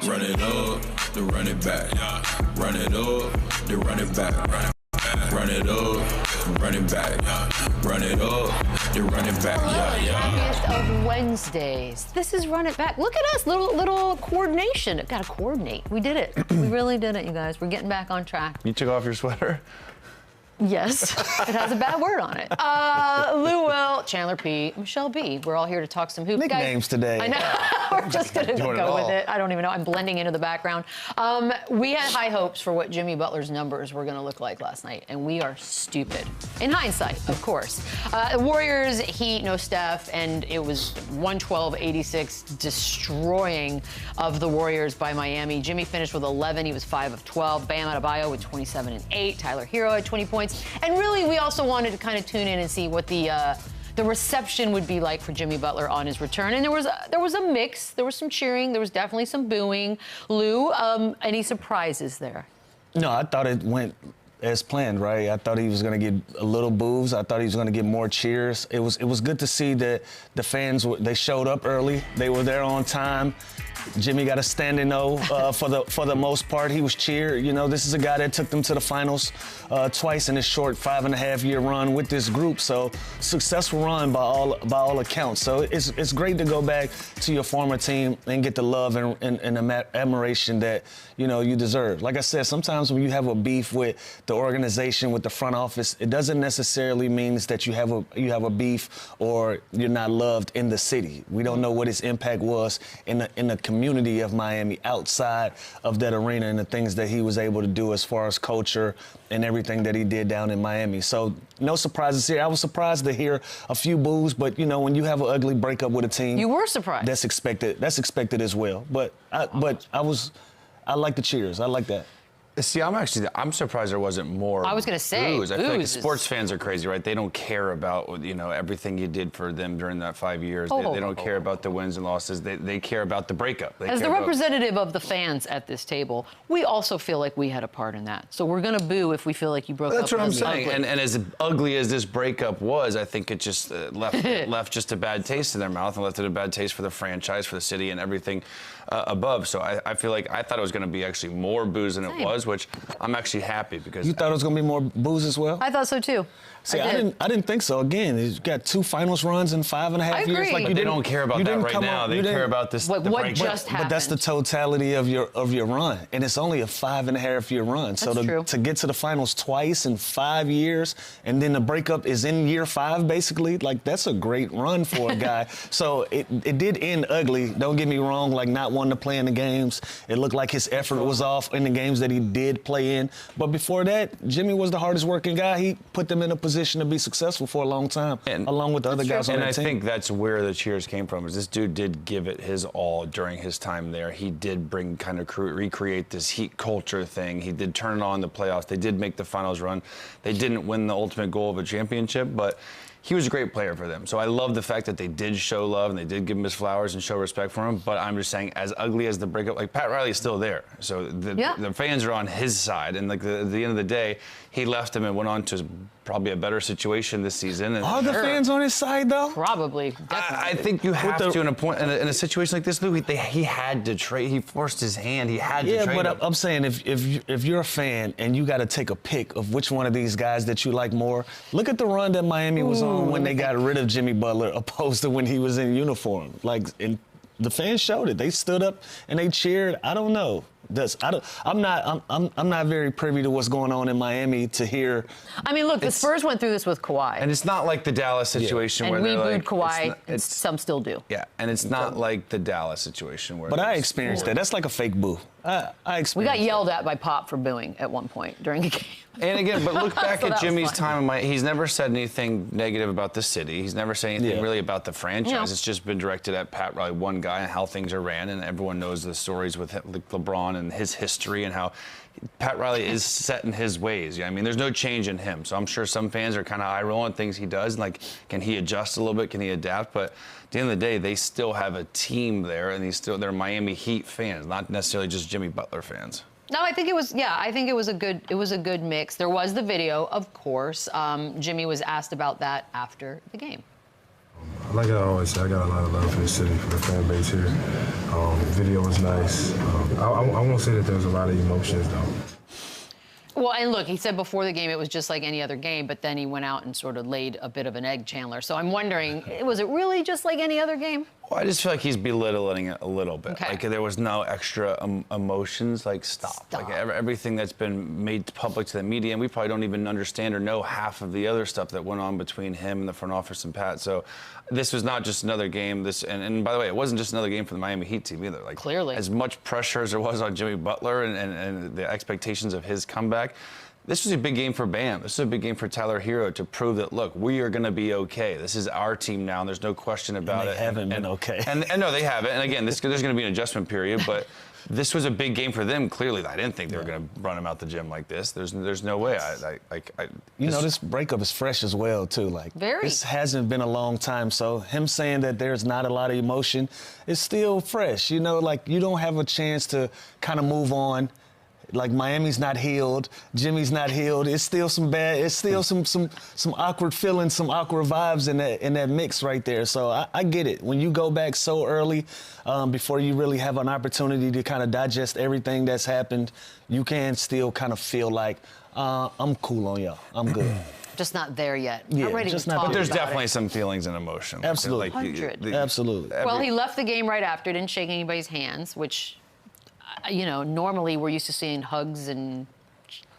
Run it up, then run it back. Run it up, then run it back. Run it up, run it back. Run it up, then run it back. Happiest of Wednesdays. This is Run It Back. Look at us, little coordination. Got to coordinate. We did it. We really did it, you guys. We're getting back on track. You took off your sweater? Yes, it has a bad word on it. Lou Will, Chandler P, Michelle B. We're all here to talk some hoops. Nicknames today. I know. We're just going to go with it. I don't even know. I'm blending into the background. We had high hopes for what Jimmy Butler's numbers were going to look like last night, and we are stupid. In hindsight, of course. Warriors, Heat, no Steph, and it was 112-86 destroying of the Warriors by Miami. Jimmy finished with 11. He was 5 of 12. Bam Adebayo with 27 and 8. Tyler Hero had 20 points. And really, we also wanted to kind of tune in and see what the reception would be like for Jimmy Butler on his return. And there was a mix. There was some cheering. There was definitely some booing. Lou, any surprises there? No, I thought it went as planned, right? I thought he was going to get a little boos. I thought he was going to get more cheers. It was good to see that the fans, they showed up early. They were there on time. Jimmy got a standing O for the most part. He was cheered. You know, this is a guy that took them to the finals twice in his short 5.5-year run with this group. So successful run by all accounts. So it's great to go back to your former team and get the love and admiration that you deserve. Like I said, sometimes when you have a beef with the organization, with the front office, it doesn't necessarily mean that you have a beef or you're not loved in the city. We don't know what his impact was in the community of Miami outside of that arena and the things that he was able to do as far as culture and everything that he did down in Miami. So no surprises here. I was surprised to hear a few boos, but when you have an ugly breakup with a team, you were surprised. That's expected. That's expected as well. But I like the cheers. I like that. See, I'm surprised there wasn't more. I was going to say, boos. I feel like sports fans are crazy, right? They don't care about everything you did for them during that 5 years. They don't care about the wins and losses. They care about the breakup. As the representative of the fans at this table, we also feel like we had a part in that. So we're going to boo if we feel like you broke up. That's what I'm saying. And as ugly as this breakup was, I think it just left just a bad taste in their mouth and left it a bad taste for the franchise, for the city, and everything above. So I feel like I thought it was going to be actually more boos than it was, which I'm actually happy because. You thought it was going to be more boos as well? I thought so too. See, I didn't think so. Again, he's got 2 finals runs in 5.5 years. Like they don't care about that right now. They care about this. What just happened? But that's the totality of your run, and it's only a 5.5-year run. So to get to the finals twice in 5 years, and then the breakup is in year 5, basically, like that's a great run for a guy. So it did end ugly. Don't get me wrong. Like not wanting to play in the games, it looked like his effort was off in the games that he did play in. But before that, Jimmy was the hardest working guy. He put them in a position to be successful for a long time, along with the other guys on the team. And I think that's where the cheers came from, is this dude did give it his all during his time there. He did recreate this Heat culture thing. He did turn it on in the playoffs. They did make the finals run. They didn't win the ultimate goal of a championship, but he was a great player for them. So I love the fact that they did show love and they did give him his flowers and show respect for him. But I'm just saying, as ugly as the breakup, like Pat Riley's still there. So the fans are on his side. And like at the end of the day, he left him and went on to probably a better situation this season. And are the fans on his side, though? Probably, definitely. I think you have to, in a situation like this, Lou, he had to trade. He forced his hand. He had to trade. Yeah, but I'm saying if you're a fan and you got to take a pick of which one of these guys that you like more, look at the run that Miami was on when they got rid of Jimmy Butler, opposed to when he was in uniform. Like, the fans showed it. They stood up and they cheered. I don't know. I'm not very privy to what's going on in Miami to hear. I mean, look, the Spurs went through this with Kawhi. And it's not like the Dallas situation where we booed like, Kawhi, and some still do. Yeah, and it's not like the Dallas situation where. But I experienced that. That's like a fake boo. I experienced. We got yelled at by Pop for booing at one point during a game. And again, but look back at Jimmy's time in Miami. He's never said anything negative about the city. He's never said anything really about the franchise. It's just been directed at Pat Riley, one guy, and how things are ran. And everyone knows the stories with LeBron and his history and how Pat Riley is set in his ways. I mean, there's no change in him. So I'm sure some fans are kind of eye-rolling things he does. Like, can he adjust a little bit? Can he adapt? But at the end of the day, they still have a team there, and they're Miami Heat fans, not necessarily just Jimmy Butler fans. No, I think it was, I think it was a good mix. There was the video, of course. Jimmy was asked about that after the game. like I always say, I got a lot of love for the city, for the fan base here. The video was nice. I won't say that there was a lot of emotions, though. Well, and look, he said before the game it was just like any other game, but then he went out and sort of laid a bit of an egg, Chandler. So I'm wondering, was it really just like any other game? Well, I just feel like he's belittling it a little bit. Okay. Like there was no extra emotions. Like stop. Like everything that's been made public to the media, and we probably don't even understand or know half of the other stuff that went on between him and the front office and Pat. So this was not just another game. And by the way, it wasn't just another game for the Miami Heat team either. Like clearly, as much pressure as there was on Jimmy Butler and the expectations of his comeback. This was a big game for Bam. This is a big game for Tyler Hero to prove that, look, we are going to be okay. This is our team now, and there's no question about it. They haven't been okay. And no, they haven't. And again, there's going to be an adjustment period, but this was a big game for them. Clearly, I didn't think they were going to run him out the gym like this. There's no way. You know, this breakup is fresh as well, too. Like, this hasn't been a long time, so him saying that there's not a lot of emotion is still fresh. You know, like, you don't have a chance to kind of move on. Like Miami's not healed, Jimmy's not healed. It's still some awkward feelings, some awkward vibes in that mix right there. So I get it. When you go back so early, before you really have an opportunity to kind of digest everything that's happened, you can still kind of feel like I'm cool on y'all. I'm good. Just not there yet. Yeah, not ready just to not talk But there's about definitely it. some feelings and emotion. Absolutely. Like, 100. Absolutely. Well, he left the game right after, didn't shake anybody's hands, which, you know, normally we're used to seeing hugs and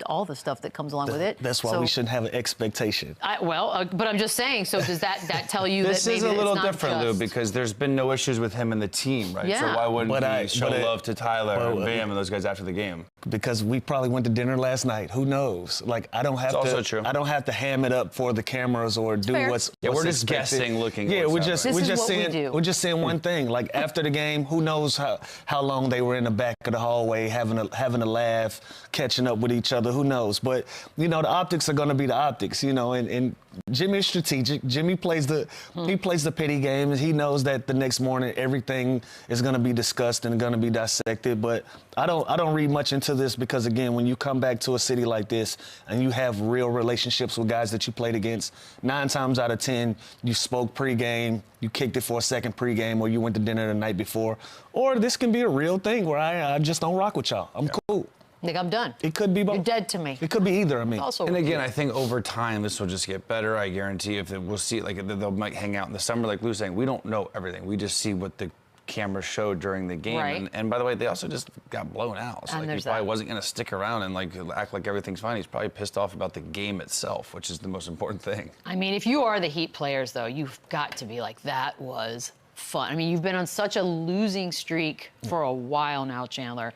all the stuff that comes along with it. That's why we shouldn't have an expectation. But I'm just saying, so does that tell you this that maybe is a little it's not different, Lou, because there's been no issues with him and the team, right? Yeah. So why wouldn't he show love to Tyler and Bam and those guys after the game? Because we probably went to dinner last night. Who knows? Like, I don't have It's to. also true. I don't have to ham it up for the cameras or do what's. Yeah, we're what's just expected. guessing, looking. Yeah, we're This just is what saying. we do. We're just saying one thing. Like after the game, who knows how long they were in the back of the hallway having a laugh, catching up with each other. Who knows? But you know, the optics are going to be the optics. You know, and Jimmy is strategic. Jimmy plays the petty game, and he knows that the next morning everything is going to be discussed and going to be dissected. But I don't read much into this because again, when you come back to a city like this and you have real relationships with guys that you played against, 9 times out of 10 you spoke pregame, you kicked it for a second pregame, or you went to dinner the night before, or this can be a real thing where I just don't rock with y'all. I'm cool. Like, I'm done. It could be both. You're dead to me. It could be either. I mean, Also, and again, I think over time this will just get better. I guarantee. We'll see, like they might hang out in the summer, like Lou's saying. We don't know everything. We just see what the camera showed during the game. Right. And by the way, they also just got blown out. So And like, he there's probably that. wasn't going to stick around and like act like everything's fine. He's probably pissed off about the game itself, which is the most important thing. I mean, if you are the Heat players, though, you've got to be like, that was fun. I mean, you've been on such a losing streak for a while now, Chandler.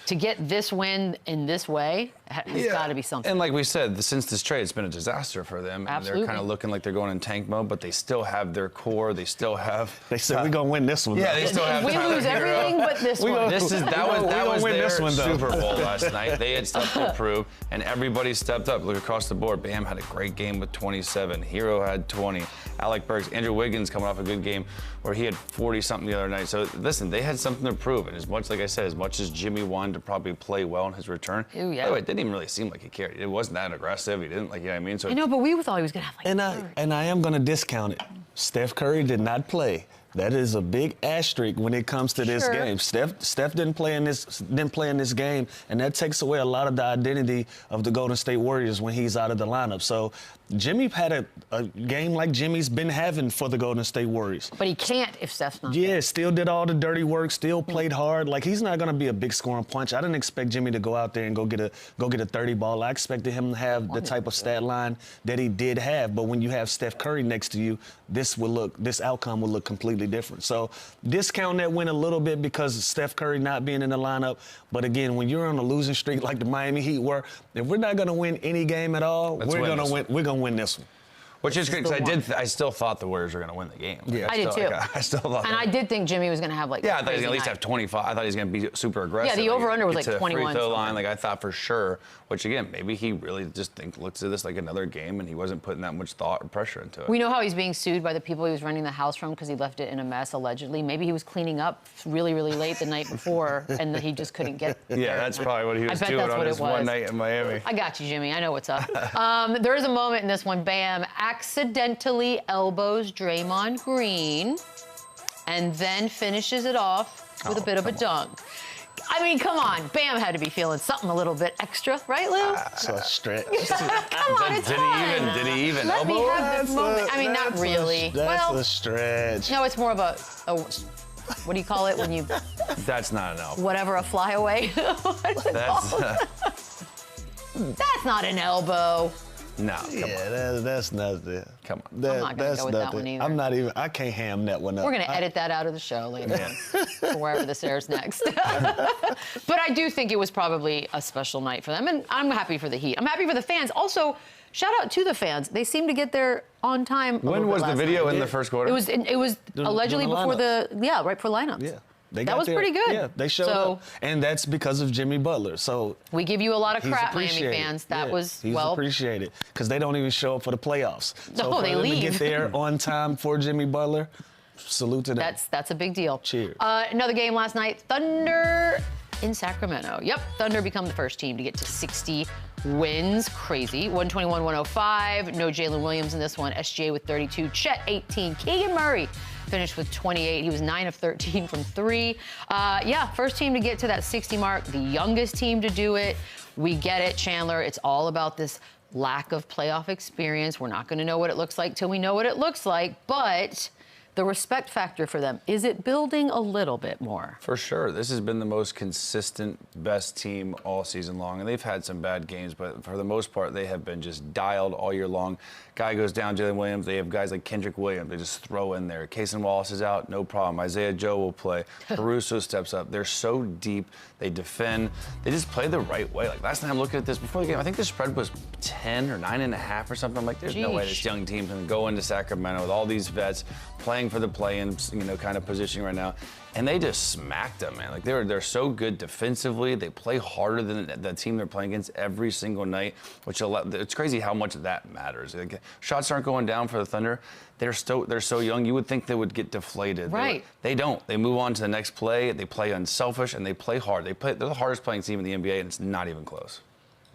To get this win in this way has got to be something. And like we said, since this trade, it's been a disaster for them. Absolutely. And they're kind of looking like they're going in tank mode, but they still have their core. They still have. they said we're gonna win this one. Yeah, though. they still have. We Tyler lose Hero. everything but this one. That was win their this one, though. Super Bowl last night. They had stuff to prove, and everybody stepped up. Look across the board. Bam had a great game with 27. Hero had 20. Alec Burks, Andrew Wiggins coming off a good game where he had 40-something the other night. So listen, they had something to prove. And as much, like I said, as much as Jimmy wanted to probably play well in his return, Ooh, yeah. by the way, it didn't even really seem like he cared. It wasn't that aggressive. He didn't, like, you know what I mean? So I know, but we thought he was going to have, like, And I am going to discount it. Steph Curry did not play. That is a big asterisk when it comes to this game. Steph didn't play in this game, and that takes away a lot of the identity of the Golden State Warriors when he's out of the lineup. So Jimmy had a game like Jimmy's been having for the Golden State Warriors. But he can't if Steph's not Yeah, there. still did all the dirty work, still played hard. Like, he's not going to be a big scoring punch. I didn't expect Jimmy to go out there and go get a 30 ball. I expected him to have the type of stat line that he did have. But when you have Steph Curry next to you, this outcome will look completely different. So discount that win a little bit because of Steph Curry not being in the lineup. But again, when you're on a losing streak like the Miami Heat were, if we're not going to win any game at all, we're going to win this one. Which is great because I still thought the Warriors were going to win the game. Like, Yeah. I did too. I still thought. And I did think Jimmy was going to have, like, Yeah, I thought he was going to at least crazy have 25. I thought he was going to be super aggressive. Yeah, the over-under was Get like to the 21 free throw line, something. like I thought for sure. Which again, maybe he really just looks at this like another game, and he wasn't putting that much thought or pressure into it. We know how he's being sued by the people he was renting the house from because he left it in a mess, allegedly. Maybe he was cleaning up really, really late the night before, and he just couldn't get Yeah, that's probably what he was doing on his one night in Miami. I got you, Jimmy. I know what's up. There is a moment in this one, Bam accidentally elbows Draymond Green and then finishes it off with a bit of a dunk. I mean, come on. Bam had to be feeling something a little bit extra, right, Lou? So stretch. Come on, it's fun. Did he even Let me elbow? have this moment. I mean, not really. That's Well, a stretch. no, it's more of a what do you call it when you, That's not an elbow. whatever, a flyaway? What's it That's called? That's not an elbow. no. Come on. That's nothing. Come on. I'm not gonna go with that one either. I'm not even. I can't ham that one up. We're going to edit that out of the show later on, for wherever this airs next. But I do think it was probably a special night for them, and I'm happy for the Heat. I'm happy for the fans. Also, shout out to the fans. They seem to get there on time. When was the video in the first quarter? It was allegedly before right before lineups. Yeah. That was pretty good. Yeah, they showed up. And that's because of Jimmy Butler. So we give you a lot of he's crap, Miami appreciated. fans. That Yeah, was, he's appreciated because they don't even show up for the playoffs. So No, for they them leave. to get there on time for Jimmy Butler, salute to them. That's a big deal. Cheers. Another game last night, Thunder in Sacramento. Yep, Thunder become the first team to get to 60 wins. Crazy. 121-105. No Jalen Williams in this one. SGA with 32. Chet 18. Keegan Murray finished with 28. He was 9 of 13 from 3. Yeah, first team to get to that 60 mark. The youngest team to do it. We get it, Chandler. It's all about this lack of playoff experience. We're not going to know what it looks like till we know what it looks like, but the respect factor for them, is it building a little bit more? For sure. This has been the most consistent, best team all season long. And they've had some bad games, but for the most part, they have been just dialed all year long. Guy goes down, Jalen Williams. They have guys like Kendrick Williams. They just throw in there. Cason Wallace is out, no problem. Isaiah Joe will play. Caruso steps up. They're so deep. They defend. They just play the right way. Like last time I'm looking at this before the game, I think the spread was 10 or 9.5 or something. I'm like, there's no way this young team can go into Sacramento with all these vets playing for the play-in, kind of positioning right now. And they just smacked them, man. Like they're so good defensively. They play harder than the team they're playing against every single night, which it's crazy how much that matters. Like, shots aren't going down for the Thunder. They're so young. You would think they would get deflated. Right. They don't. They move on to the next play. They play unselfish and they play hard. They're the hardest playing team in the NBA, and it's not even close.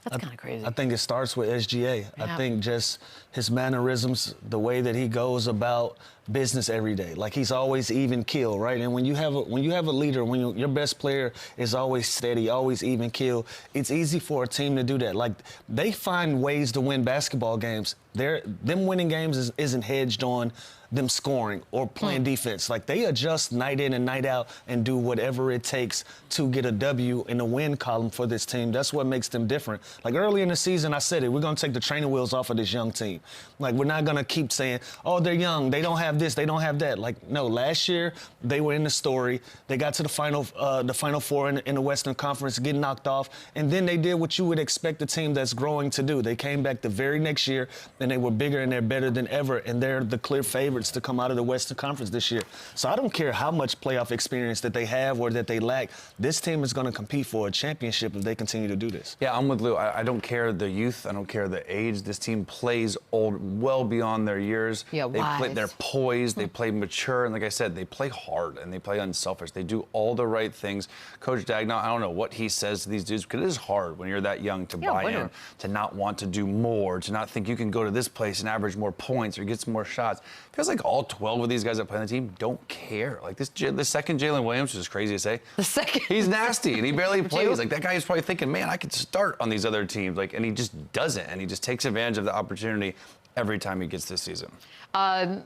That's kind of crazy. I think it starts with SGA. Yeah. I think just his mannerisms, the way that he goes about business every day. Like he's always even keel, right? And when you have a leader, when your best player is always steady, always even keel, it's easy for a team to do that. Like they find ways to win basketball games. Them winning games isn't hedged on them scoring or playing defense. Like they adjust night in and night out and do whatever it takes to get a W in the win column for this team. That's what makes them different. Like early in the season, I said it, we're going to take the training wheels off of this young team. Like we're not going to keep saying, oh, they're young, they don't have this, they don't have that. Like, no, last year they were in the story. They got to the Final Four in the Western Conference, getting knocked off, and then they did what you would expect a team that's growing to do. They came back the very next year, and they were bigger and they're better than ever, and they're the clear favorites to come out of the Western Conference this year. So I don't care how much playoff experience that they have or that they lack. This team is going to compete for a championship if they continue to do this. Yeah, I'm with Lou. I don't care the youth. I don't care the age. This team plays old, well beyond their years. Yeah, they're poised. They play mature. And like I said, they play hard and they play unselfish. They do all the right things. Coach Dagnall, I don't know what he says to these dudes, because it is hard when you're that young to buy in, to not want to do more, to not think you can go to this place and average more points or get some more shots. It feels like all 12 of these guys that play on the team don't care. Like the second Jalen Williams, which is crazy to say. The second. He's nasty and he barely plays. Like that guy is probably thinking, man, I could start on these other teams. Like, and he just doesn't. And he just takes advantage of the opportunity every time he gets this season.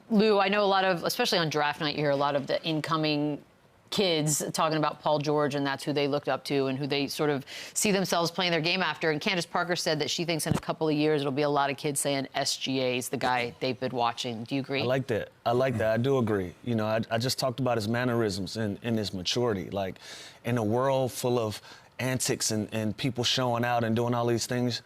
Lou, I know a lot of, especially on draft night, you hear a lot of the incoming kids talking about Paul George, and that's who they looked up to and who they sort of see themselves playing their game after. And Candace Parker said that she thinks in a couple of years it'll be a lot of kids saying SGA's the guy they've been watching. Do you agree? I like that. I do agree. You know, I just talked about his mannerisms and his maturity. Like, in a world full of antics and people showing out and doing all these things,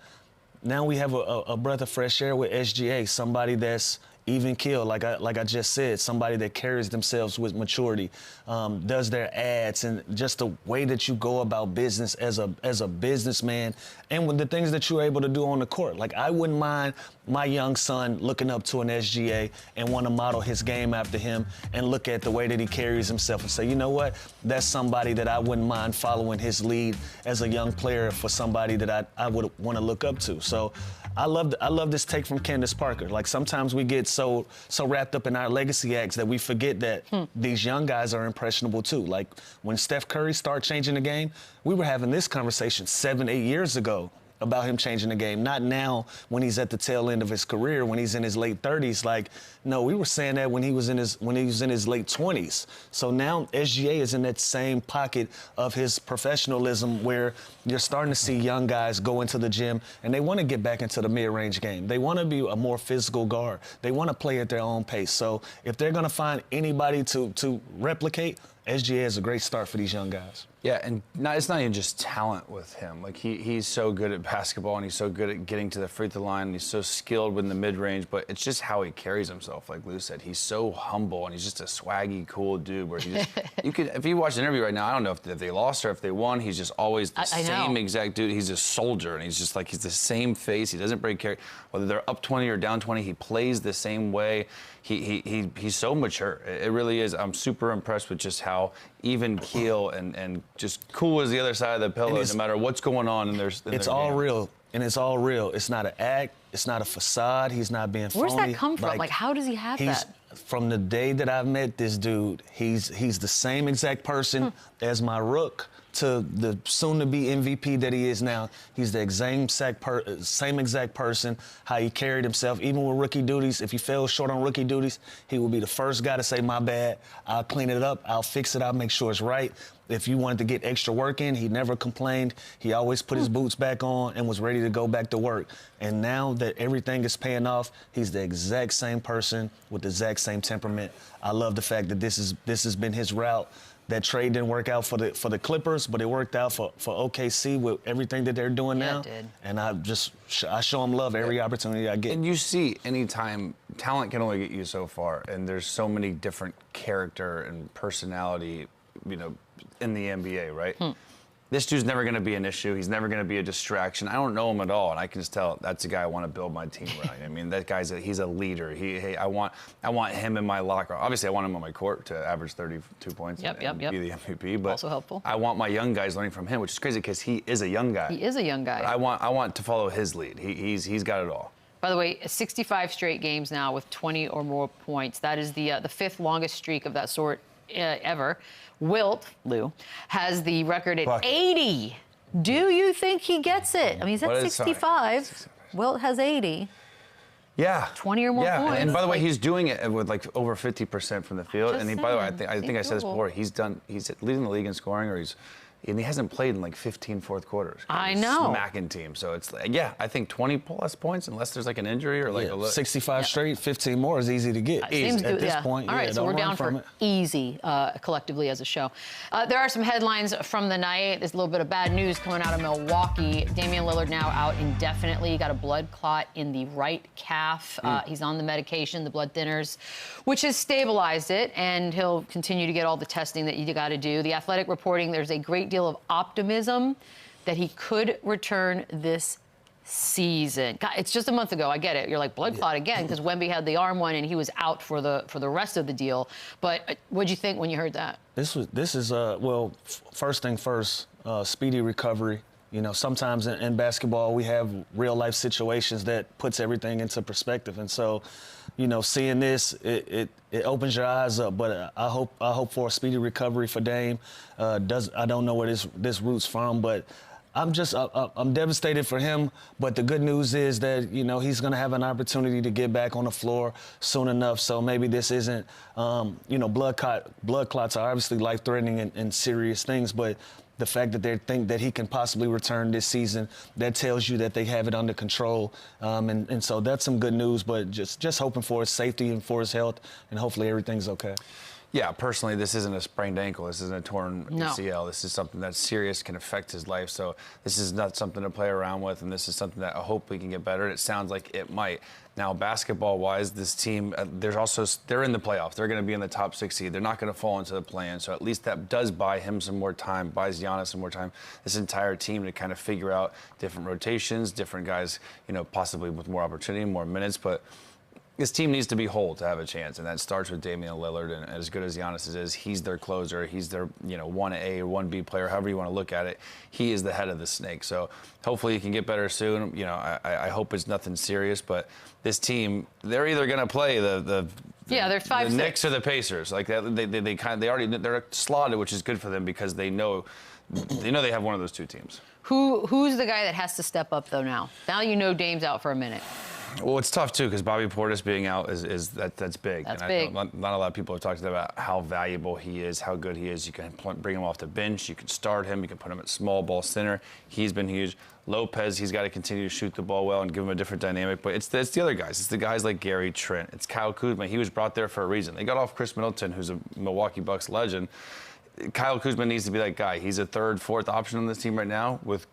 now we have a breath of fresh air with SGA, somebody that's even keel, like I just said, somebody that carries themselves with maturity, does their ads, and just the way that you go about business as a businessman, and with the things that you're able to do on the court. Like, I wouldn't mind my young son looking up to an SGA and want to model his game after him and look at the way that he carries himself and say, you know what, that's somebody that I wouldn't mind following his lead as a young player for somebody that I would want to look up to. So I love this take from Candace Parker. Like, sometimes we get so wrapped up in our legacy acts that we forget that these young guys are impressionable too. Like, when Steph Curry started changing the game, we were having this conversation 7-8 years ago about him changing the game. Not now when he's at the tail end of his career, when he's in his late 30s. Like, no, we were saying that when he was in his late 20s. So now SGA is in that same pocket of his professionalism where you're starting to see young guys go into the gym and they want to get back into the mid-range game. They want to be a more physical guard. They want to play at their own pace. So if they're going to find anybody to replicate, SGA is a great start for these young guys. Yeah, and it's not even just talent with him. Like, he's so good at basketball, and he's so good at getting to the free throw line, and he's so skilled within the mid-range, but it's just how he carries himself. Like Lou said, he's so humble, and he's just a swaggy, cool dude where he just, if you watch the interview right now, I don't know if they lost or if they won, he's just always the same exact dude. He's a soldier, and he's just like, he's the same face. He doesn't break character. Whether they're up 20 or down 20, he plays the same way. He's so mature. It really is. I'm super impressed with just how even keel and just cool as the other side of the pillow, no matter what's going on. And it's all real. And it's all real. It's not an act. It's not a facade. He's not being phony. Where's that come from? Like, how does he have that? From the day that I've met this dude, he's the same exact person as my rook to the soon-to-be MVP that he is now. He's the same exact person, how he carried himself. Even with rookie duties, if he fell short on rookie duties, he will be the first guy to say, my bad, I'll clean it up, I'll fix it, I'll make sure it's right. If you wanted to get extra work in, he never complained. He always put his boots back on and was ready to go back to work. And now that everything is paying off, he's the exact same person with the exact same temperament. I love the fact that this has been his route. That trade didn't work out for the Clippers, but it worked out for OKC with everything that they're doing now. It did. And I show him love every opportunity I get. And you see, anytime, talent can only get you so far, and there's so many different character and personality, in the NBA, right? This dude's never going to be an issue. He's never going to be a distraction. I don't know him at all, and I can just tell that's the guy I want to build my team around. I mean, that guy's he's a leader. I want him in my locker. Obviously, I want him on my court to average 32 points and be the MVP. But also helpful. I want my young guys learning from him, which is crazy because he is a young guy. He is a young guy. But I want to follow his lead. He's got it all. By the way, 65 straight games now with 20 or more points. That is the fifth longest streak of that sort ever. Wilt, Lou, has the record at 80. Do you think he gets it? I mean, he's at 65. Wilt has 80. Yeah. 20 or more points. And by the way, he's doing it with like over 50% from the field. And by the way, I think I said this before. He's leading the league in scoring, and he hasn't played in like 15 fourth quarters. I know. Smacking team. So it's I think 20 plus points, unless there's like an injury or like 65 straight, 15 more is easy to get. Easy. At this point. All right, so we're down for easy collectively as a show. There are some headlines from the night. There's a little bit of bad news coming out of Milwaukee. Damian Lillard now out indefinitely. He got a blood clot in the right calf. He's on the medication, the blood thinners, which has stabilized it, and he'll continue to get all the testing that you got to do. The Athletic reporting there's a great deal of optimism that he could return this season. God, it's just a month ago. I get it. You're like, blood clot again, because Wemby had the arm one and he was out for the rest of the deal. But what'd you think when you heard that? This is first thing first, speedy recovery. Sometimes in basketball we have real life situations that puts everything into perspective, and so, seeing this, it opens your eyes up. But I hope for a speedy recovery for Dame. I don't know where this root's from, but I'm devastated for him. But the good news is that he's going to have an opportunity to get back on the floor soon enough. So maybe this isn't blood clots are obviously life-threatening and serious things, but the fact that they think that he can possibly return this season, that tells you that they have it under control. And so that's some good news, but just hoping for his safety and for his health, and hopefully everything's okay. Yeah, personally, this isn't a sprained ankle. This isn't a torn ACL. This is something that's serious, can affect his life. So this is not something to play around with, and this is something that I hope we can get better. It sounds like it might. Now, basketball-wise, this team, they're in the playoffs. They're going to be in the top 6 seed. They're not going to fall into the play-in. So at least that does buy him some more time, buys Giannis some more time, this entire team to kind of figure out different rotations, different guys, you know, possibly with more opportunity, more minutes. But this team needs to be whole to have a chance, and that starts with Damian Lillard. And as good as Giannis is, he's their closer. He's their, you know, 1A or 1B player, however you want to look at it. He is the head of the snake. So hopefully he can get better soon. You know, I hope it's nothing serious, but this team, they're either going to play they're 5-6. The Knicks or the Pacers. Like they're slotted, which is good for them because they know they have one of those two teams. Who's the guy that has to step up though now? Now you know Dame's out for a minute. Well, it's tough too because Bobby Portis being out that's big. That's and big. I know not a lot of people have talked about how valuable he is, how good he is. You can bring him off the bench, you can start him, you can put him at small ball center. He's been huge. Lopez, he's got to continue to shoot the ball well and give him a different dynamic. But it's the other guys. It's the guys like Gary Trent. It's Kyle Kuzma. He was brought there for a reason. They got off Chris Middleton, who's a Milwaukee Bucks legend. Kyle Kuzma needs to be that guy. He's a third, fourth option on this team right now with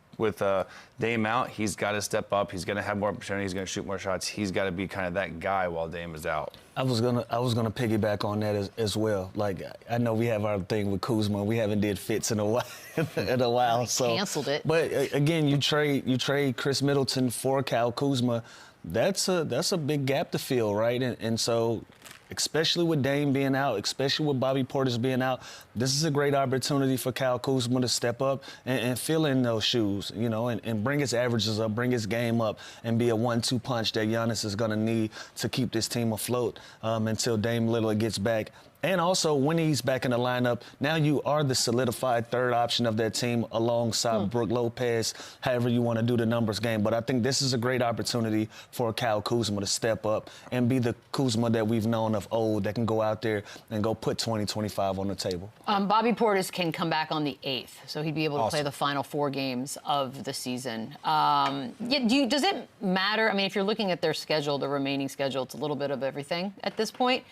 Dame out. He's got to step up. He's going to have more opportunity. He's going to shoot more shots. He's got to be kind of that guy while Dame is out. I was gonna piggyback on that as well. Like, I know we have our thing with Kuzma. We haven't did fits in a while. So canceled it. But again, you trade Chris Middleton for Kyle Kuzma. That's a big gap to fill, right? And so, especially with Dame being out, especially with Bobby Portis being out, this is a great opportunity for Kyle Kuzma to step up and fill in those shoes, you know, and bring his averages up, bring his game up, and be a 1-2 punch that Giannis is going to need to keep this team afloat until Dame Lillard gets back. And also, when he's back in the lineup, now you are the solidified third option of that team alongside Brook Lopez, however you want to do the numbers game. But I think this is a great opportunity for Kyle Kuzma to step up and be the Kuzma that we've known of old that can go out there and go put 20, 25 on the table. Bobby Portis can come back on the 8th, so he'd be able to play the final 4 games of the season. Does it matter? I mean, if you're looking at their schedule, the remaining schedule, it's a little bit of everything at this point.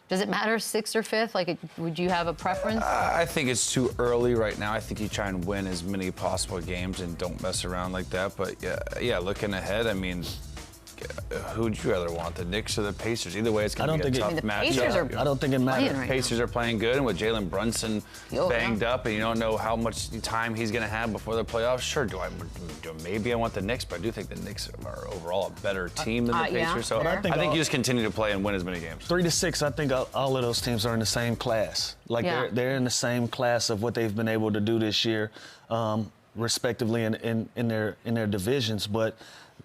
Does it matter 6th or 5th? Like, would you have a preference? I think it's too early right now. I think you try and win as many possible games and don't mess around like that. But yeah, looking ahead, I mean, who'd you rather want, the Knicks or the Pacers? Either way, it's going to be a tough matchup. I don't think it matters. Right Pacers are playing good, and with Jalen Brunson banged up, and you don't know how much time he's going to have before the playoffs. Sure, maybe I want the Knicks, but I do think the Knicks are overall a better team than the Pacers. Yeah. So I think you just continue to play and win as many games. 3-6, I think all of those teams are in the same class. Like they're in the same class of what they've been able to do this year, respectively in their divisions, but.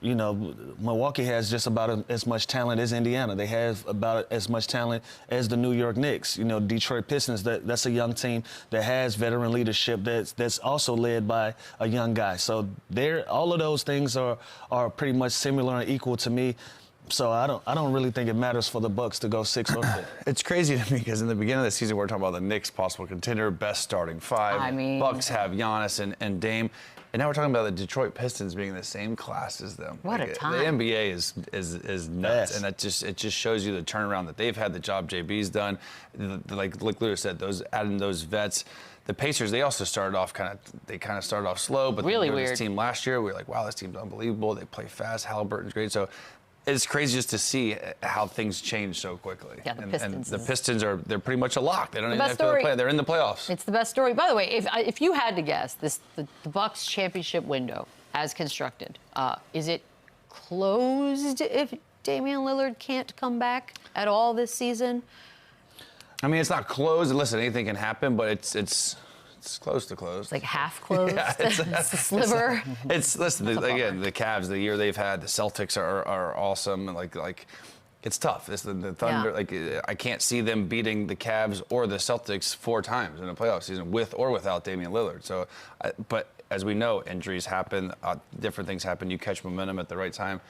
You know, Milwaukee has just about as much talent as Indiana. They have about as much talent as the New York Knicks. You know, Detroit Pistons, that's a young team that has veteran leadership that's also led by a young guy. So all of those things are pretty much similar and equal to me. So I don't really think it matters for the Bucks to go 6 or 7. It's crazy to me because in the beginning of the season, we're talking about the Knicks possible contender, best starting 5. I mean, Bucks have Giannis and Dame. And now we're talking about the Detroit Pistons being in the same class as them. What a time. The NBA is nuts. Yes. And it just shows you the turnaround that they've had, the job JB's done. Like Luka said, adding those vets. The Pacers, they also started off kind of started off slow, but really weird. This team last year, we were like, wow, this team's unbelievable. They play fast. Halliburton's great. So it's crazy just to see how things change so quickly. Yeah, the Pistons. And the Pistons they're pretty much a lock. They don't even have to play. They're in the playoffs. It's the best story. By the way, if you had to guess, the Bucks championship window as constructed, is it closed if Damian Lillard can't come back at all this season? I mean, it's not closed. Listen, anything can happen, but it's close to close. It's like half closed. Yeah, it's a sliver. Listen, again, the Cavs, the year they've had, the Celtics are awesome. Like it's tough. The Thunder, like I can't see them beating the Cavs or the Celtics 4 times in a playoff season with or without Damian Lillard. So, but as we know, injuries happen, different things happen. You catch momentum at the right time.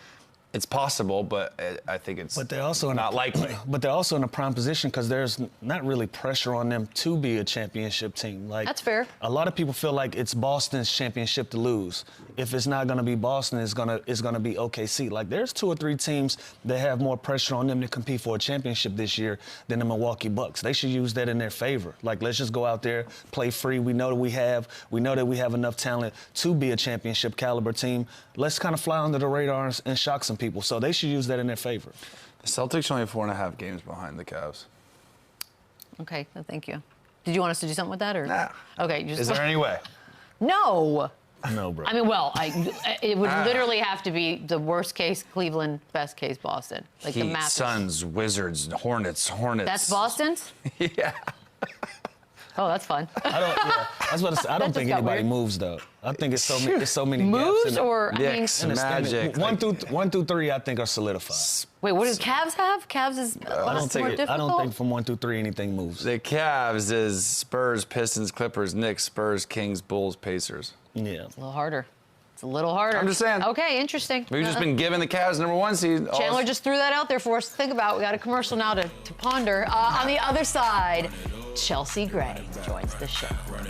It's possible, but I think it's But they're also not likely. But they're also in a prime position because there's not really pressure on them to be a championship team. Like, that's fair. A lot of people feel like it's Boston's championship to lose. If it's not going to be Boston, it's gonna be OKC. Like, there's 2 or 3 teams that have more pressure on them to compete for a championship this year than the Milwaukee Bucks. They should use that in their favor. Like, let's just go out there, play free. We know that we have enough talent to be a championship caliber team. Let's kind of fly under the radar and shock some people. So they should use that in their favor. The Celtics are only 4.5 games behind the Cavs. Okay, thank you. Did you want us to do something with that, or? Nah. Okay. Is there any way? No. No, bro. I mean, well, it would literally have to be the worst case Cleveland, best case Boston. Like Heat, the map. Suns, Wizards, Hornets. That's Boston's? Yeah. Oh, that's fun. I was about to say, I don't think anybody moves though. I think it's so many moves gaps in or Knicks, Magic. 1 through 3, I think are solidified. Wait, what does Cavs have? Cavs is I don't difficult? think from 1 through 3 anything moves. The Cavs is Spurs, Pistons, Clippers, Knicks, Spurs, Kings, Bulls, Pacers. Yeah. It's a little harder. It's a little harder. I'm just saying. Okay, interesting. We've just been giving the Cavs #1 seed. Chandler just threw that out there for us to think about. We got a commercial now to ponder. On the other side, Chelsea Gray joins the show. Run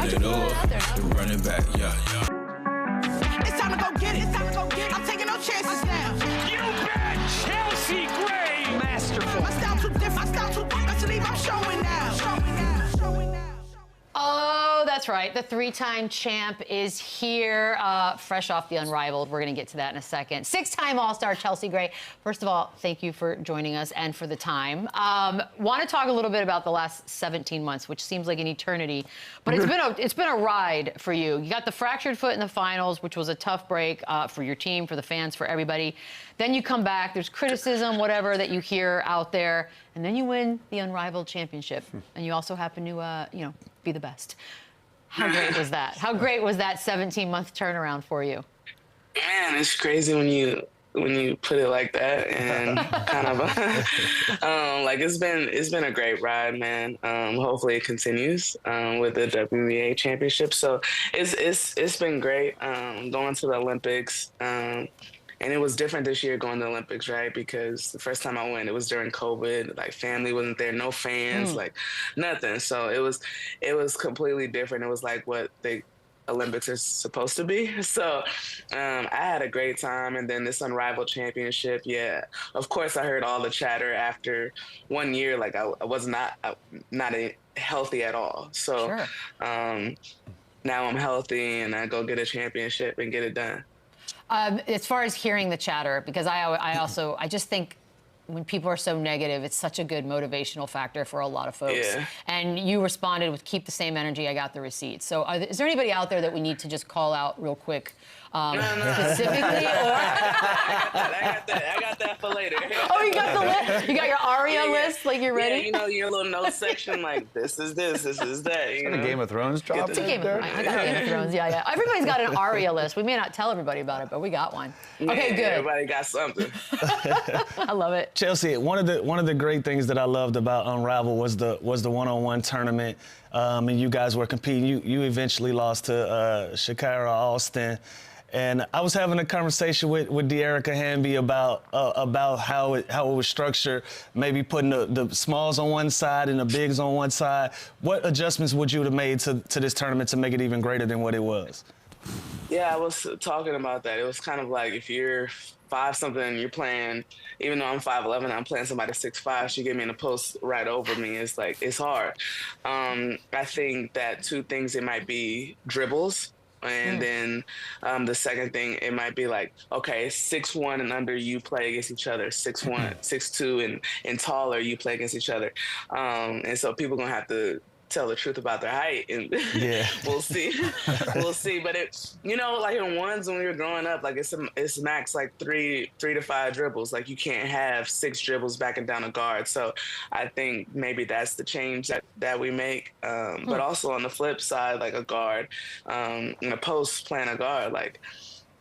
it up, run it back, yeah. It's time to go get it. It's time to go get it. I'm taking no chances now. You bet, Chelsea Gray. Masterful. My style too different. My style too different. Best believe I'm showing now. Showing now. Showing now. Oh, that's right. The 3-time champ is here, fresh off the Unrivaled. We're going to get to that in a second. 6-time All-Star Chelsea Gray. First of all, thank you for joining us and for the time. Want to talk a little bit about the last 17 months, which seems like an eternity, but it's been a ride for you. You got the fractured foot in the finals, which was a tough break for your team, for the fans, for everybody. Then you come back. There's criticism, whatever that you hear out there, and then you win the Unrivaled championship, and you also happen to, be the best. How great was that? How great was that 17-month turnaround for you? Man, it's crazy when you put it like that, and kind of like it's been a great ride, man. Hopefully it continues with the WNBA championship. So it's been great going to the Olympics. And it was different this year going to the Olympics, right? Because the first time I went, it was during COVID. Like, family wasn't there, no fans, like nothing. So it was completely different. It was like what the Olympics are supposed to be. So I had a great time. And then this Unrivaled championship, yeah. Of course, I heard all the chatter after 1 year. Like, I was not healthy at all. So Sure. Now I'm healthy, and I go get a championship and get it done. As far as hearing the chatter, because I just think when people are so negative, it's such a good motivational factor for a lot of folks. Yeah. And you responded with "keep the same energy. I got the receipts." So, is there anybody out there that we need to just call out real quick, specifically? I got that for later. Oh, you got the list. You got your ARIA list, like you're ready. Yeah, your little notes section, like this is this is that. You know? The Game of Thrones dropped. It's a Game of Thrones. I got Game of Thrones. Yeah. Everybody's got an ARIA list. We may not tell everybody about it, but we got one. Okay, good. Everybody got something. I love it. Chelsea, one of the great things that I loved about Unravel was the one-on-one tournament, and you guys were competing. You eventually lost to Shakira Alston, and I was having a conversation with De'Erica Hamby about how it was structured, maybe putting the smalls on one side and the bigs on one side. What adjustments would you have made to this tournament to make it even greater than what it was? Yeah, I was talking about that. It was kind of like if you're 5-something, you're playing, even though I'm 5'11", I'm playing somebody 6'5", she get me in the post right over me. It's like, it's hard. I think that 2 things, it might be dribbles. And then the second thing, it might be like, okay, 6'1" and under, you play against each other. 6'1", 6'2", and taller, you play against each other. And so people going to have to tell the truth about their height, and yeah. we'll see. But it, like in ones when we were growing up, like it's max like 3 to 5 dribbles. Like you can't have 6 dribbles backing down a guard. So I think maybe that's the change that we make. But also on the flip side, like a guard, in a post playing a guard, like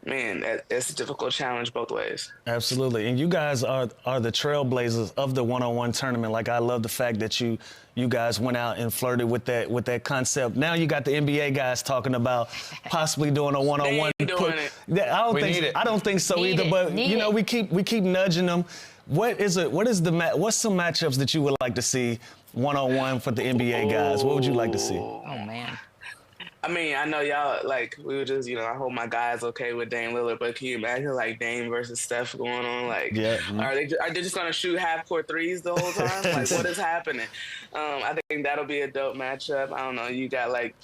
man, it's a difficult challenge both ways. Absolutely. And you guys are the trailblazers of the one-on-one tournament. Like, I love the fact that you guys went out and flirted with that concept. Now you got the NBA guys talking about possibly doing a one-on-one. They ain't doing it. I don't think so either. But you know, we keep nudging them. What's some matchups that you would like to see one-on-one for the NBA guys? What would you like to see? Oh man. I mean, I know y'all, like, we were just, I hope my guys okay with Dame Lillard, but can you imagine, like, Dame versus Steph going on? Like, are they just going to shoot half-court threes the whole time? Like, what is happening? I think that'll be a dope matchup. I don't know. You got, like,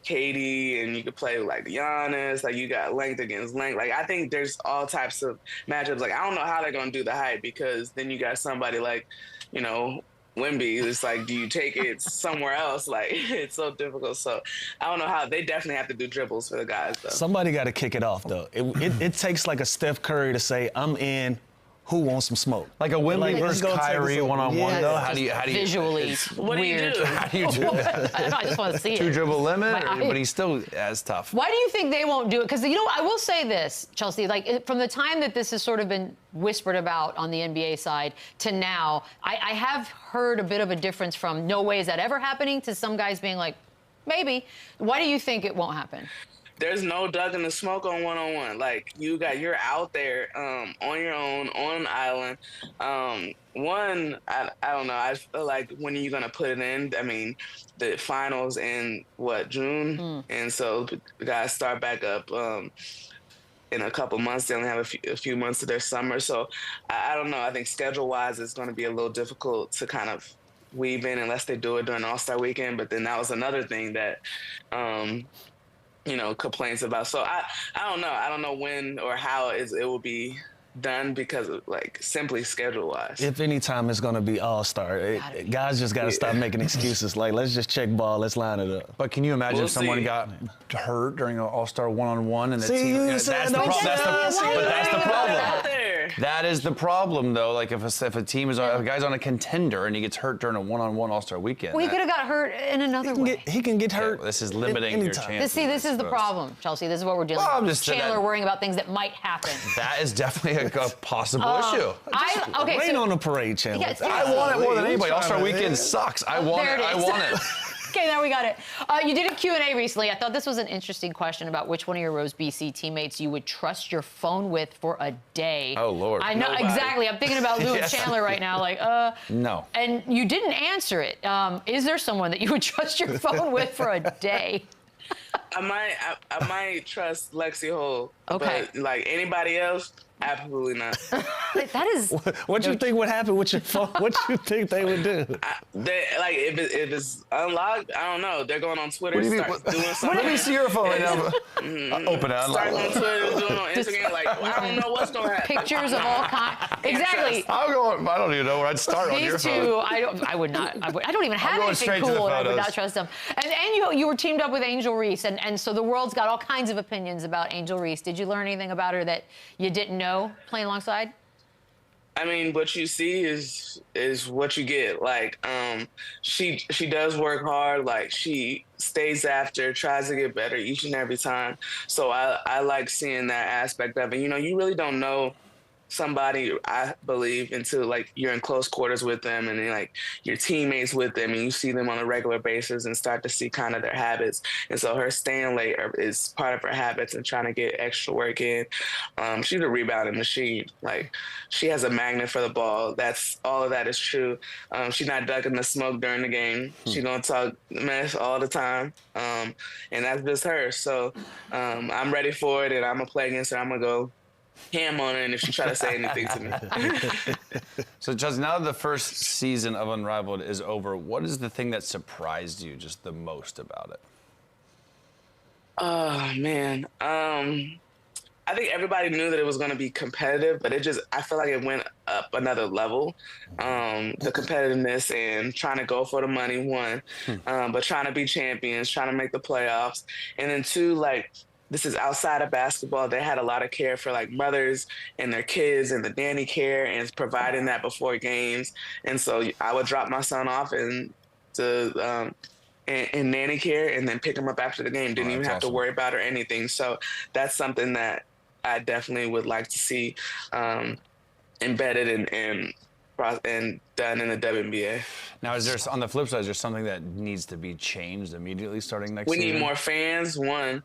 KD, and you could play, like, Giannis. Like, you got length against length. Like, I think there's all types of matchups. Like, I don't know how they're going to do the hype, because then you got somebody like, Wemby. It's like, do you take it somewhere else? Like, it's so difficult. So I don't know how. They definitely have to do dribbles for the guys, though. Somebody got to kick it off, though. It takes like a Steph Curry to say, I'm in. Who wants some smoke? Like a Wemby versus Kyrie one-on-one, though? How do you visually weird. How do you do that? I just want to see it. 2-dribble limit, but he's still as tough. Why do you think they won't do it? Because, I will say this, Chelsea, like, from the time that this has sort of been whispered about on the NBA side to now, I have heard a bit of a difference from no way is that ever happening to some guys being like, maybe. Why do you think it won't happen? There's no ducking the smoke on one-on-one. Like, you're out there on your own, on an island. I don't know. I feel like, when are you going to put it in? I mean, the finals in, June? And so the guys start back up in a couple months. They only have a few months of their summer. So I don't know. I think schedule-wise it's going to be a little difficult to kind of weave in unless they do it during All-Star weekend. But then that was another thing that complaints about. So I don't know. I don't know when or how it will be done, because of, like, simply schedule-wise. If any time it's going to be All-Star, guys just got to stop making excuses. Like, let's just check ball, let's line it up. But can you imagine if someone got hurt during an All-Star one-on-one and the team? That's the problem. That is the problem, though. Like, if a team is a guy's on a contender and he gets hurt during a one-on-one All-Star weekend. Well, he could have got hurt in another way. He can get hurt. Well, this is limiting your chances. This is the problem, Chelsea. This is what we're dealing with. Chandler worrying about things that might happen. That is definitely a possible issue. Rain on the parade, Chandler. Yeah, I want it more than anybody. All-Star weekend sucks. I want it. I want it. Okay, now we got it. You did a Q&A recently. I thought this was an interesting question about which one of your Rose BC teammates you would trust your phone with for a day. Oh, Lord. I know, exactly. I'm thinking about Lou and Chandler right now. Like, no. And you didn't answer it. Is there someone that you would trust your phone with for a day? I might trust Lexi Hole. Okay. But, like, anybody else, absolutely not. That is. What you think would happen with your phone? What you think they would do? If it's unlocked, I don't know. They're going on Twitter, start doing something. Let me see your phone right now. Open it. Start on Twitter, doing on Instagram. Like, I don't know what's going to happen. Pictures of all kinds. Exactly. I don't even know where I'd start on your phone. These two, I would not. I don't even have anything cool, and I would not trust them. And you were teamed up with Angel Reese, and so the world's got all kinds of opinions about Angel Reese. Did you learn anything about her that you didn't know playing alongside? I mean, what you see is what you get. Like, she does work hard. Like, she stays after, tries to get better each and every time. So I like seeing that aspect of it. You really don't know somebody, I believe, until, like, you're in close quarters with them and then, like, you're teammates with them and you see them on a regular basis and start to see kind of their habits. And so her staying late is part of her habits and trying to get extra work in. She's a rebounding machine. Like, she has a magnet for the ball. All of that is true. She's not ducking the smoke during the game. She's going to talk mess all the time. And that's just her. So I'm ready for it, and I'm going to play against her. I'm going to go ham on her, and if she try to say anything to me. So, Chelsea, now that the first season of Unrivaled is over, what is the thing that surprised you just the most about it? Oh, man. I think everybody knew that it was going to be competitive, but I feel like it went up another level. The competitiveness and trying to go for the money, one, but trying to be champions, trying to make the playoffs. And then two, like, this is outside of basketball. They had a lot of care for, like, mothers and their kids and the nanny care and providing that before games. And so I would drop my son off in nanny care and then pick him up after the game. Didn't even have to worry about or anything. So that's something that I definitely would like to see embedded and done in the WNBA. Now, is there, on the flip side, is there something that needs to be changed immediately starting next season? We need more fans. One,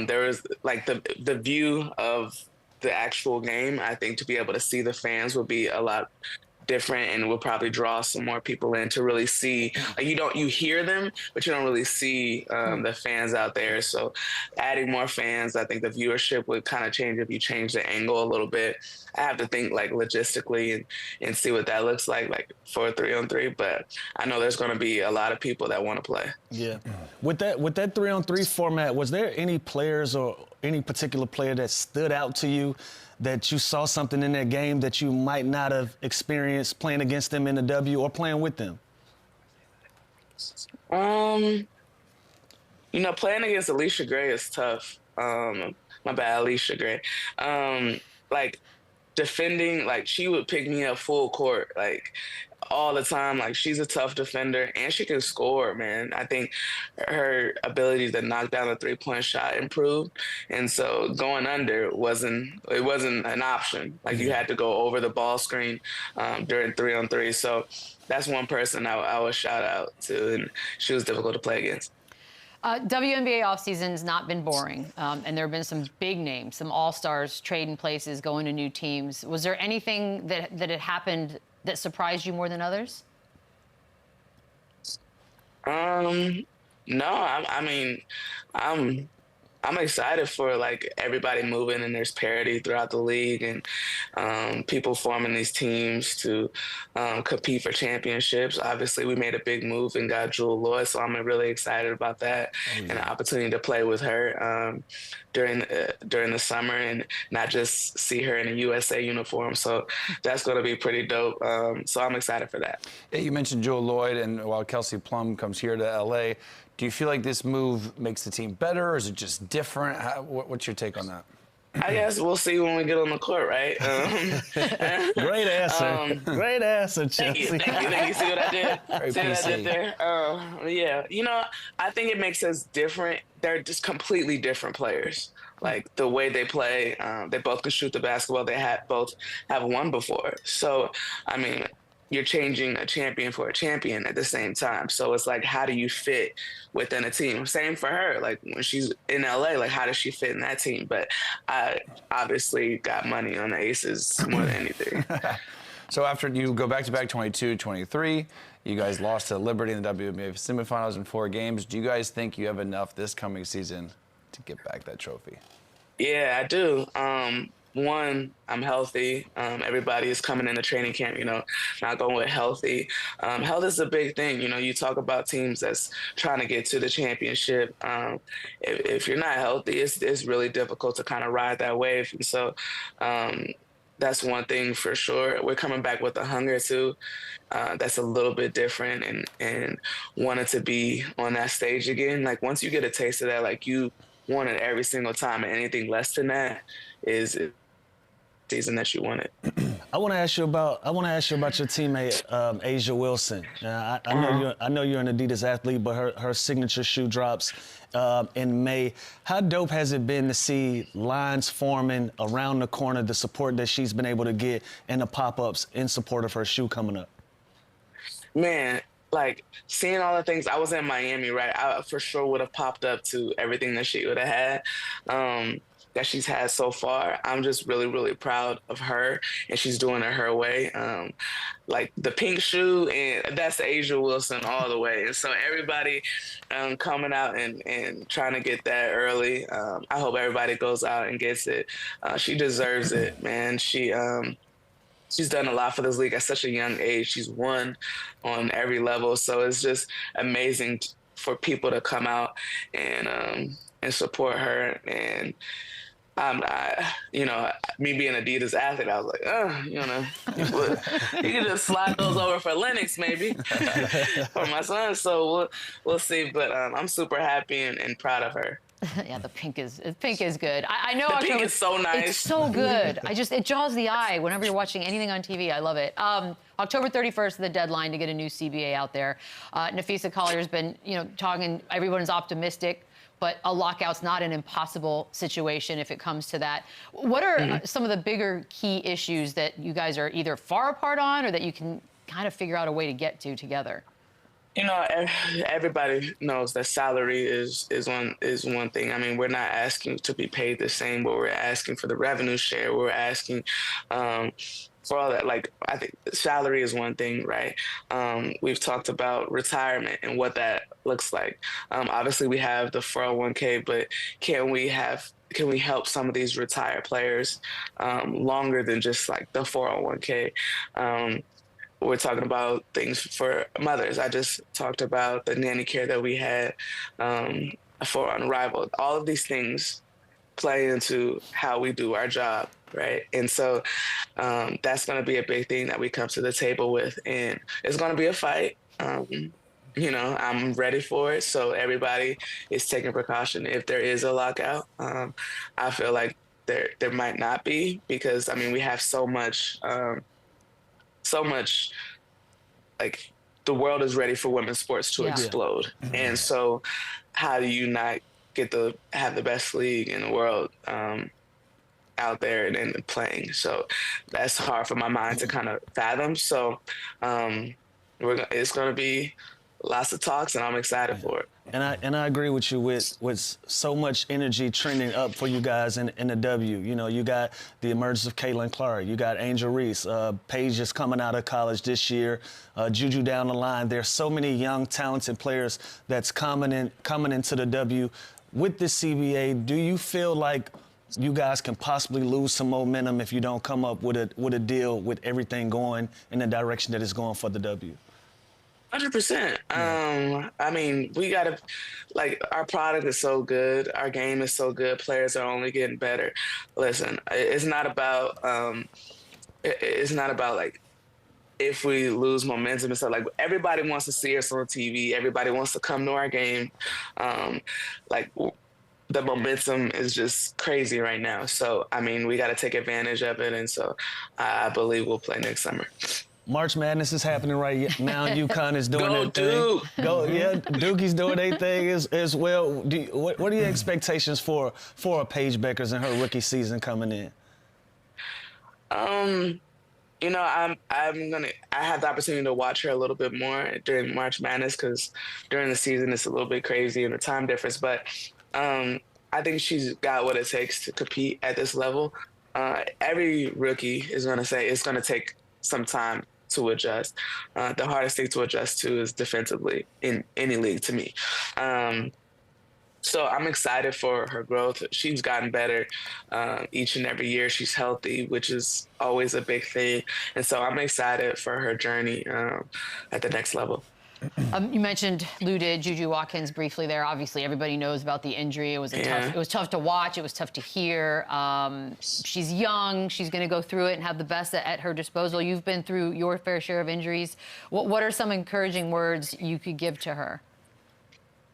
there is like the view of the actual game. I think to be able to see the fans would be a lot different, and will probably draw some more people in to really see. Like you hear them, but you don't really see the fans out there. So adding more fans, I think the viewership would kind of change if you change the angle a little bit. I have to think like logistically and see what that looks like for a 3-on-3. But I know there's going to be a lot of people that want to play. Yeah. With that 3-on-3 format, was there any players or any particular player that stood out to you, that you saw something in their game that you might not have experienced playing against them in the W or playing with them? You know, playing against Alicia Gray is tough. My bad, Alicia Gray. Like defending, like she would pick me up full court, like all the time. Like she's a tough defender and she can score, man. I think her ability to knock down the 3-point shot improved, and so going under wasn't an option. Like you had to go over the ball screen during 3-on-3. So that's one person I would shout out to, and she was difficult to play against. WNBA offseason's not been boring, and there have been some big names, some all-stars trading places, going to new teams. Was there anything that had happened that surprised you more than others? No, I mean, I'm excited for like everybody moving, and there's parity throughout the league, and people forming these teams to compete for championships. Obviously, we made a big move and got Jewel LOYD, so I'm really excited about that and the opportunity to play with her during the summer and not just see her in a USA uniform. So that's going to be pretty dope. So I'm excited for that. Yeah, you mentioned Jewel LOYD, and while Kelsey Plum comes here to LA, do you feel like this move makes the team better, or is it just different? What's your take on that? I guess we'll see when we get on the court, right? Great answer. Great answer, Chelsea. Thank you. See what I did? Very See what I PC. did there? Yeah. You know, I think it makes us different. They're just completely different players. Like the way they play, they both can shoot the basketball. They both have won before. So, I mean, you're changing a champion for a champion at the same time. So it's like, how do you fit within a team? Same for her. Like when she's in LA, like how does she fit in that team? But I obviously got money on the Aces more than anything. So after you go back-to-back 22-23, you guys lost to Liberty in the WNBA semifinals in 4 games. Do you guys think you have enough this coming season to get back that trophy? Yeah, I do. One, I'm healthy. Everybody is coming into training camp, you know, not going with healthy. Health is a big thing. You know, you talk about teams that's trying to get to the championship. If you're not healthy, it's really difficult to kind of ride that wave. And so that's one thing for sure. We're coming back with a hunger too. That's a little bit different, and wanted to be on that stage again. Like once you get a taste of that, like you want it every single time, and anything less than that is season that you wanted. I want to ask you about your teammate A'ja Wilson. I know you're an Adidas athlete, but her signature shoe drops in May. How dope has it been to see lines forming around the corner, the support that she's been able to get, and the pop-ups in support of her shoe coming up? Man, like seeing all the things. I was in Miami, right? I for sure would have popped up to everything that she would have had. That she's had so far. I'm just really, really proud of her, and she's doing it her way. Like the pink shoe, and that's A'ja Wilson all the way. And so everybody coming out and trying to get that early. I hope everybody goes out and gets it. She deserves it, man. She's done a lot for this league at such a young age. She's won on every level. So it's just amazing for people to come out and support her. And you know, me being an Adidas athlete, I was like, you know, you can just slide those over for Lennox maybe for my son. So we'll see. But I'm super happy and proud of her. Yeah, the pink is good. I know the pink is so nice. It's so good. It jaws the eye whenever you're watching anything on TV. I love it. October 31st is the deadline to get a new CBA out there. Napheesa Collier's been, talking, everyone's optimistic, but a lockout's not an impossible situation if it comes to that. What are some of the bigger key issues that you guys are either far apart on or that you can kind of figure out a way to get to together? Everybody knows that salary is one thing. I mean, we're not asking to be paid the same, but we're asking for the revenue share. We're asking for all that. Like, I think salary is one thing, right? We've talked about retirement and what that looks like. Obviously, we have the 401k, but can we help some of these retired players longer than just like the 401k? We're talking about things for mothers. I just talked about the nanny care that we had for Unrivaled. All of these things play into how we do our job, right? And so that's going to be a big thing that we come to the table with. And it's going to be a fight. I'm ready for it. So everybody is taking precaution. If there is a lockout, I feel like there might not be, because, I mean, we have so much, like, the world is ready for women's sports to explode. And so how do you not have the best league in the world out there and playing? So that's hard for my mind to kind of fathom. So it's going to be lots of talks, and I'm excited for it. And I agree with you with so much energy trending up for you guys in the W. You got the emergence of Caitlin Clark. You got Angel Reese. PAIGE is coming out of college this year. JUJU down the line. There's so many young, talented players that's coming into the W. With this CBA, do you feel like you guys can possibly lose some momentum if you don't come up with a deal with everything going in the direction that it's going for the W? 100%. I mean, we gotta, like, our product is so good, our game is so good, players are only getting better. Listen, it's not about like if we lose momentum and stuff. Like, everybody wants to see us on TV, everybody wants to come to our game. Like, the momentum is just crazy right now. So, I mean, we got to take advantage of it, and so I believe we'll play next summer. March Madness is happening right now. UConn is doing their Duke. thing. Dukie's doing their thing as well. What are your expectations for Paige Bueckers and her rookie season coming in? I have the opportunity to watch her a little bit more during March Madness, because during the season it's a little bit crazy and the time difference. But I think she's got what it takes to compete at this level. Every rookie is going to say it's going to take some time to adjust. The hardest thing to adjust to is defensively in any league, to me. So I'm excited for her growth. She's gotten better each and every year. She's healthy, which is always a big thing. And so I'm excited for her journey at the next level. You mentioned JUJU Watkins briefly there. Obviously, everybody knows about the injury. It was tough to watch. It was tough to hear. She's young. She's going to go through it and have the best at her disposal. You've been through your fair share of injuries. What are some encouraging words you could give to her?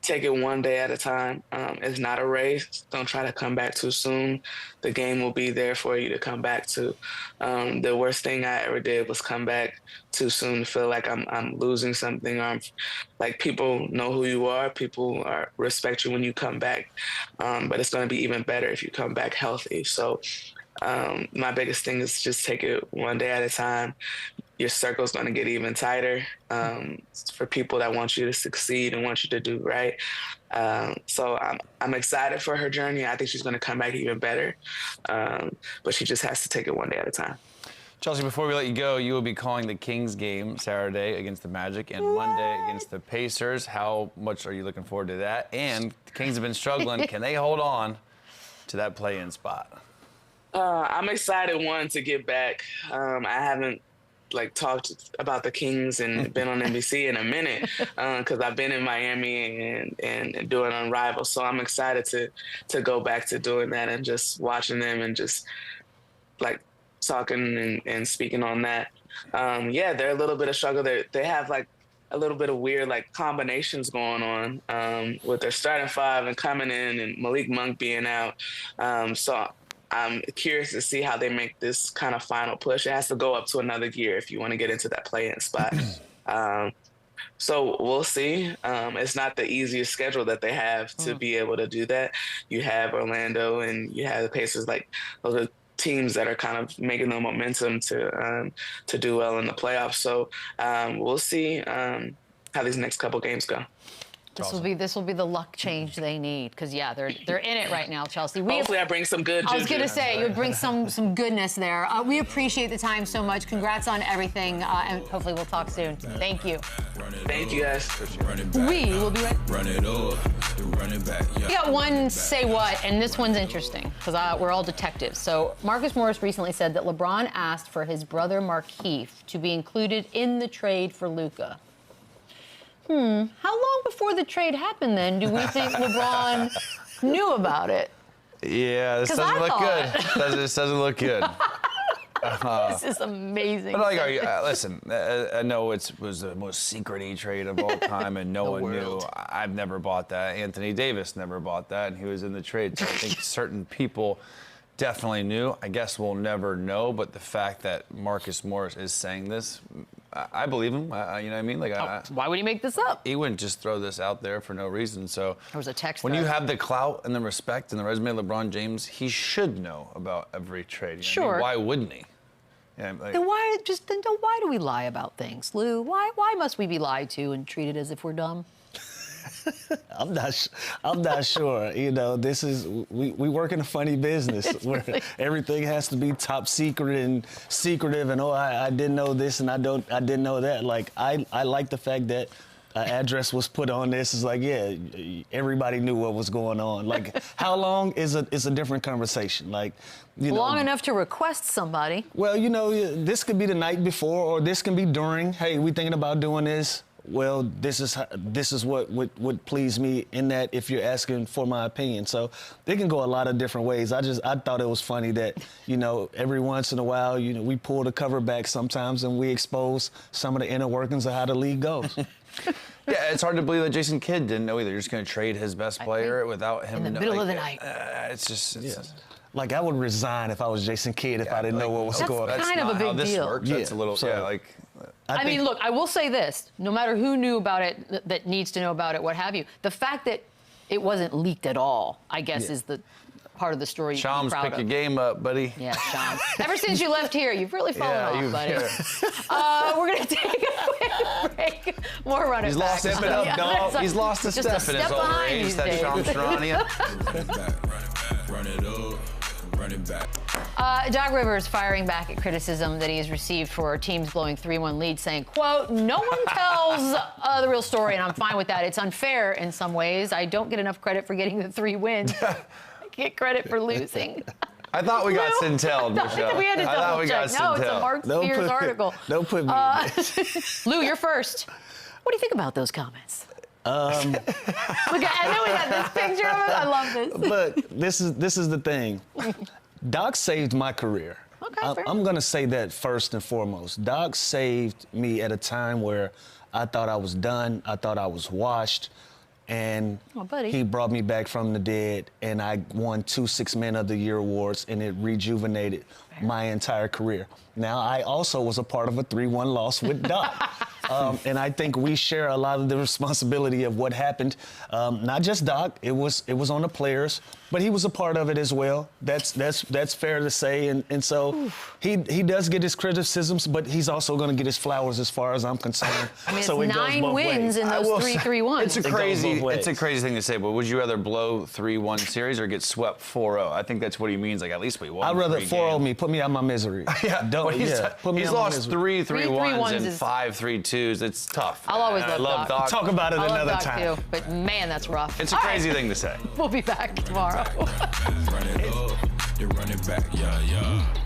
Take it one day at a time. It's not a race. Don't try to come back too soon. The game will be there for you to come back to. The worst thing I ever did was come back too soon, feel like I'm losing something. Or like, people know who you are. People respect you when you come back. But it's going to be even better if you come back healthy. So my biggest thing is just take it one day at a time. Your circle's going to get even tighter for people that want you to succeed and want you to do right. So I'm excited for her journey. I think she's going to come back even better, but she just has to take it one day at a time. Chelsea, before we let you go, you will be calling the Kings game Saturday against the Magic and Monday against the Pacers. How much are you looking forward to that? And the Kings have been struggling. Can they hold on to that play-in spot? I'm excited, to get back. I haven't talked about the Kings and been on NBC in a minute, because I've been in Miami and doing Unrivaled. So I'm excited to go back to doing that and just watching them and just talking and speaking on that. They're a little bit of struggle. They have a little bit of weird combinations going on with their starting five and coming in, and Malik Monk being out. So I'm curious to see how they make this kind of final push. It has to go up to another gear if you want to get into that play-in spot. So we'll see. It's not the easiest schedule that they have to be able to do that. You have Orlando and you have the Pacers. Like, those are teams that are kind of making the momentum to do well in the playoffs. So we'll see how these next couple games go. This will be the luck change they need, because they're in it right now, Chelsea. Hopefully I bring some good juju. I was going to say, you would bring some goodness there. We appreciate the time so much. Congrats on everything, and hopefully we'll talk soon. Thank you. Thank you, guys. We will be right back. Run it up, run it back. We got one say what, and this one's interesting, because we're all detectives. So Marcus Morris recently said that LeBron asked for his brother Markieff to be included in the trade for LUKA. How long before the trade happened, then, do we think LeBron knew about it? Yeah, this doesn't look good. This doesn't look good. This is amazing. But listen, I know it was the most secret trade of all time, and no one knew. I've never bought that. Anthony Davis never bought that, and he was in the trade. So I think certain people definitely knew. I guess we'll never know, but the fact that Marcus Morris is saying this, I believe him. You know what I mean? Like, why would he make this up? He wouldn't just throw this out there for no reason. So there was a text. When you have the clout and the respect and the resume of LeBron James, he should know about every trade. You know sure. I mean? Why wouldn't he? Yeah, like, then why do we lie about things, Lou? Why must we be lied to and treated as if we're dumb? I'm not sure. You know, we work in a funny business where everything has to be top secret and secretive, and I didn't know this and I didn't know that. Like, I like the fact that an address was put on this. It's like, yeah, everybody knew what was going on. Like, how long is a different conversation. Like, long enough to request somebody. Well, this could be the night before, or this can be during. Hey, we thinking about doing this. Well, this is what would please me in that, if you're asking for my opinion. So it can go a lot of different ways. I thought it was funny that, every once in a while, we pull the cover back sometimes and we expose some of the inner workings of how the league goes. Yeah, it's hard to believe that Jason Kidd didn't know either. You're just going to trade his best player without him. In the middle of the night. It's just... Like, I would resign if I was Jason Kidd if I didn't know what was going on. That's kind of a big how this deal. Works. That's a little, I mean, look, I will say this. No matter who knew about it, that needs to know about it, what have you, the fact that it wasn't leaked at all, I guess, is the part of the story you can be proud of. Pick your game up, buddy. Yeah, Shams. Ever since you left here, you've really fallen off, buddy. We're going to take a quick break. More Run It He's Back. lost step it up, dog. He's lost a step in his older age. That Shams Run it up. Run it back. Doc Rivers firing back at criticism that he has received for teams blowing 3-1 leads, saying, quote, "No one tells the real story, and I'm fine with that. It's unfair in some ways. I don't get enough credit for getting the 3 wins. I get credit for losing." I thought we got Sintel, Michelle. We had to double check. No, it's a Mark Spears article. Don't put me in this. Lou, you're first. What do you think about those comments? Look, I know we had this picture of it. I love this. Look, this is the thing. Doc saved my career. Okay, I'm going to say that first and foremost. Doc saved me at a time where I thought I was done. I thought I was washed. And he brought me back from the dead, and I won 2 Six Man of the Year awards, and it rejuvenated my entire career. Now, I also was a part of a 3-1 loss with Doc. And I think we share a lot of the responsibility of what happened. Not just Doc, it was on the players, but he was a part of it as well. That's fair to say. And so he does get his criticisms, but he's also going to get his flowers as far as I'm concerned. I mean, so it's 9 wins in those 3-3-1s. It's a crazy thing to say, but would you rather blow 3-1 series or get swept 4-0? I think that's what he means. Like, at least we won. I'd rather 4-0 me. Put me out of my misery. He's lost 3 3-1s and 5 3-2s. It's tough. I'll always love Doc. Talk about it another time. Too, but man, that's rough. It's a crazy thing to say. We'll be back tomorrow. Run it up, then run it back, yeah.